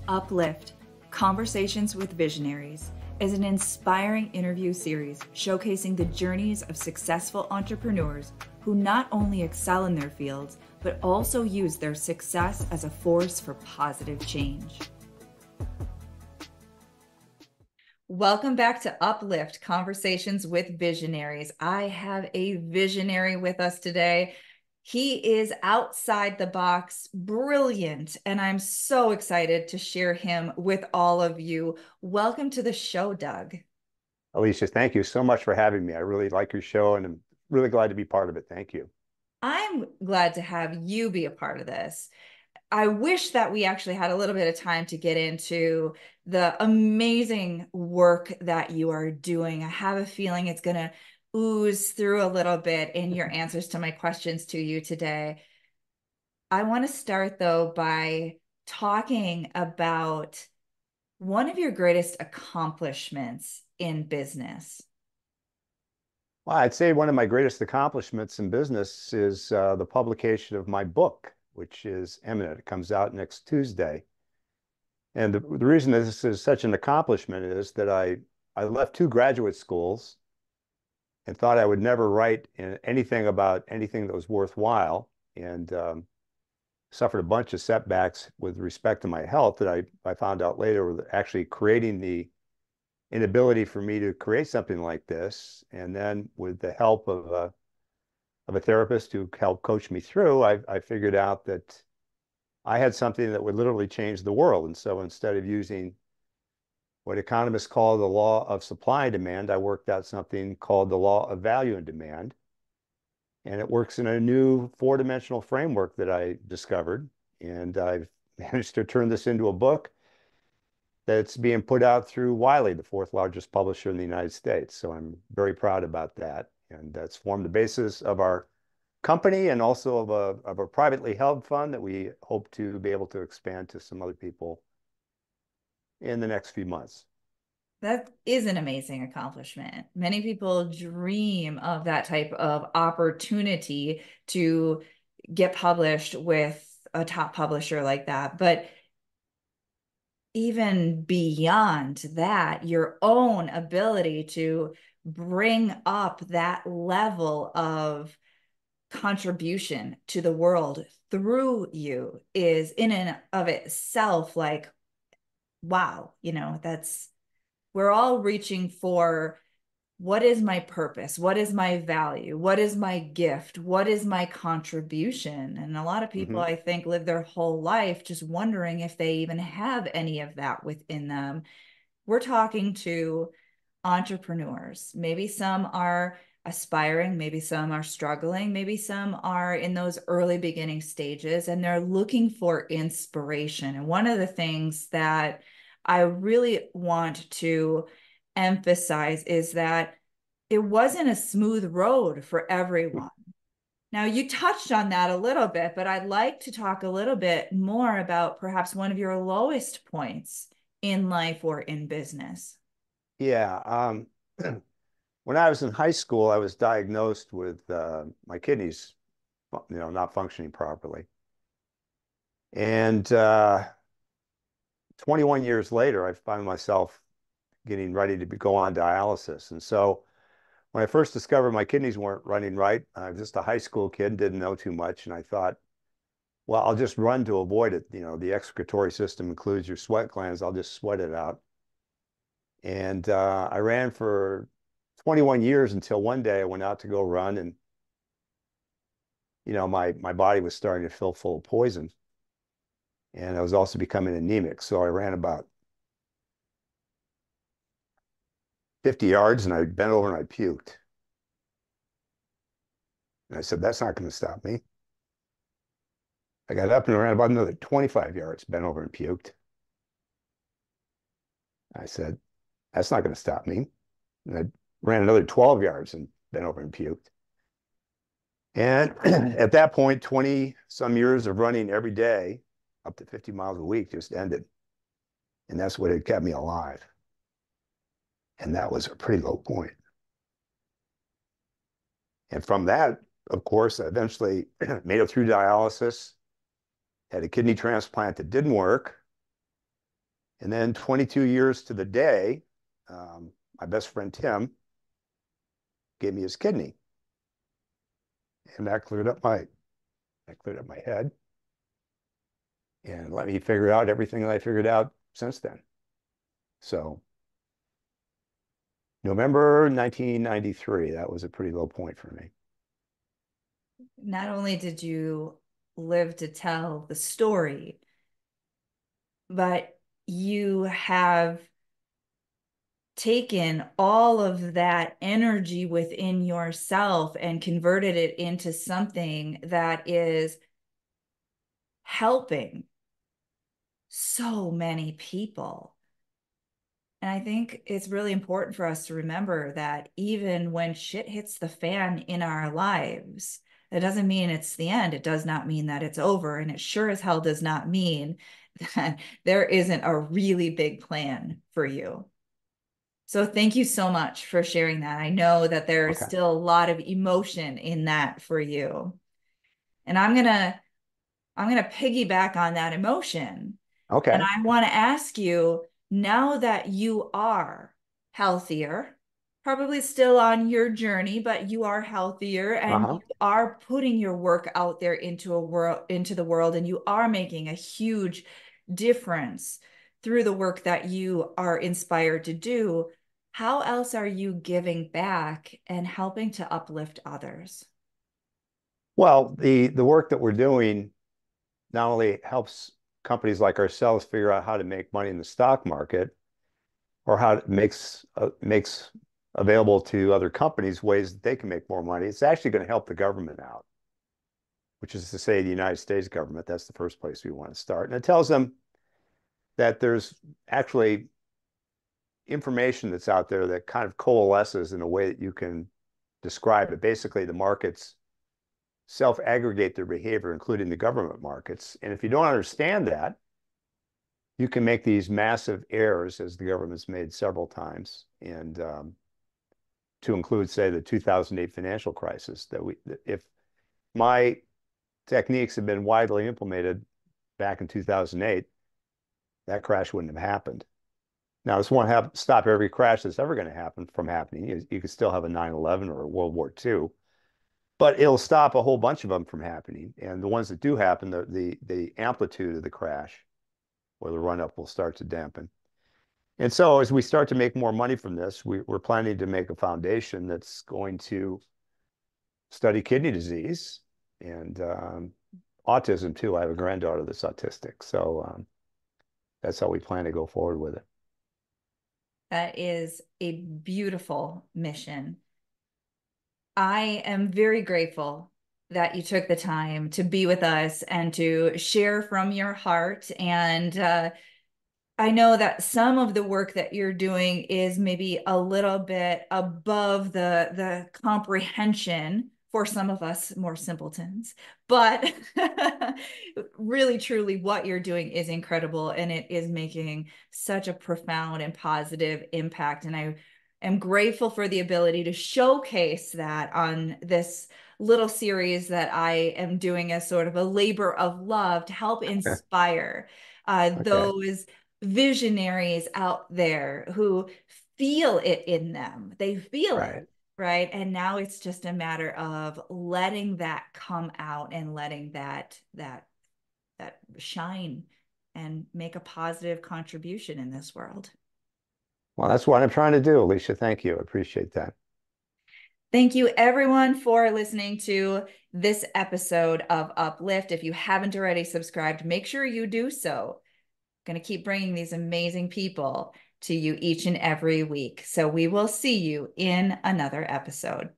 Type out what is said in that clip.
Uplift, Conversations with Visionaries, is an inspiring interview series showcasing the journeys of successful entrepreneurs who not only excel in their fields, but also use their success as a force for positive change. Welcome back to Uplift, Conversations with Visionaries. I have a visionary with us today. He is outside the box, brilliant, and I'm so excited to share him with all of you. Welcome to the show, Doug. Alicia, thank you so much for having me. I really like your show and I'm really glad to be part of it. Thank you. I'm glad to have you be a part of this. I wish that we actually had a little bit of time to get into the amazing work that you are doing. I have a feeling it's going to ooze through a little bit in your answers to my questions to you today. I want to start though by talking about one of your greatest accomplishments in business. Well, I'd say one of my greatest accomplishments in business is the publication of my book, which is imminent. It comes out next Tuesday. And the reason this is such an accomplishment is that I left two graduate schools and thought I would never write anything about anything that was worthwhile, and suffered a bunch of setbacks with respect to my health that I found out later were actually creating the inability for me to create something like this. And then with the help of a therapist who helped coach me through, I figured out that I had something that would literally change the world. And so instead of using what economists call the law of supply and demand, I worked out something called the law of value and demand. And it works in a new four-dimensional framework that I discovered. And I've managed to turn this into a book that's being put out through Wiley, the fourth largest publisher in the United States. So I'm very proud about that. And that's formed the basis of our company and also of a privately held fund that we hope to be able to expand to some other people in the next few months. That is an amazing accomplishment. Many people dream of that type of opportunity to get published with a top publisher like that. But even beyond that, your own ability to bring up that level of contribution to the world through you is in and of itself like, wow, that's we're all reaching for what is my purpose? What is my value? What is my gift? What is my contribution? And a lot of people, Mm-hmm. I think, live their whole life just wondering if they even have any of that within them. We're talking to entrepreneurs. Maybe some are aspiring, maybe some are struggling, maybe some are in those early beginning stages and they're looking for inspiration. And one of the things that I really want to emphasize is that it wasn't a smooth road for everyone. Now, you touched on that a little bit, but I'd like to talk a little bit more about perhaps one of your lowest points in life or in business. Yeah. When I was in high school, I was diagnosed with my kidneys, not functioning properly. And 21 years later, I found myself getting ready to go on dialysis. And so when I first discovered my kidneys weren't running right, I was just a high school kid, didn't know too much. And I thought, well, I'll just run to avoid it. The excretory system includes your sweat glands. I'll just sweat it out. And I ran for 21 years until one day I went out to go run, and my body was starting to feel full of poison, and I was also becoming anemic. So I ran about 50 yards and I bent over and I puked. And I said, that's not going to stop me. I got up and ran about another 25 yards, bent over and puked. I said, that's not going to stop me. And I ran another 12 yards and bent over and puked. And at that point, 20 some years of running every day, up to 50 miles a week, just ended. And that's what had kept me alive. And that was a pretty low point. And from that, of course, I eventually made it through dialysis, had a kidney transplant that didn't work. And then 22 years to the day, my best friend Tim gave me his kidney, and that cleared up my head and let me figure out everything that I figured out since then. So November 1993, that was a pretty low point for me. Not only did you live to tell the story, but you have taken all of that energy within yourself and converted it into something that is helping so many people. And I think it's really important for us to remember that even when shit hits the fan in our lives, it doesn't mean it's the end. It does not mean that it's over. And it sure as hell does not mean that there isn't a really big plan for you. So thank you so much for sharing that. I know that there's Okay. still a lot of emotion in that for you. And I'm going to piggyback on that emotion. And Okay. I want to ask you, now that you are healthier, probably still on your journey, but you are healthier and you Uh-huh. are putting your work out there into the world, and you are making a huge difference through the work that you are inspired to do. How else are you giving back and helping to uplift others? Well, the work that we're doing not only helps companies like ourselves figure out how to make money in the stock market, or how it makes available to other companies ways that they can make more money. It's actually going to help the government out, which is to say the United States government. That's the first place we want to start. And it tells them that there's actually information that's out there that kind of coalesces in a way that you can describe it. Basically, the markets self-aggregate their behavior, including the government markets. And if you don't understand that, you can make these massive errors, as the government's made several times, and to include, say, the 2008 financial crisis. If my techniques had been widely implemented back in 2008, that crash wouldn't have happened. Now, this won't stop every crash that's ever going to happen from happening. You could still have a 9/11 or a World War II, but it'll stop a whole bunch of them from happening. And the ones that do happen, the amplitude of the crash or the run up will start to dampen. And so as we start to make more money from this, we're planning to make a foundation that's going to study kidney disease and autism too. I have a granddaughter that's autistic. So that's how we plan to go forward with it. That is a beautiful mission. I am very grateful that you took the time to be with us and to share from your heart. And I know that some of the work that you're doing is maybe a little bit above the comprehension for some of us more simpletons, but really truly what you're doing is incredible, and it is making such a profound and positive impact. And I am grateful for the ability to showcase that on this little series that I am doing as sort of a labor of love to help inspire Okay. those visionaries out there who feel it in them. They feel it, Right. right? And now it's just a matter of letting that come out and letting that shine and make a positive contribution in this world. Well, that's what I'm trying to do, Alicia. Thank you. I appreciate that. Thank you, everyone, for listening to this episode of Uplift. If you haven't already subscribed, make sure you do so. Going to keep bringing these amazing people to you each and every week. So we will see you in another episode.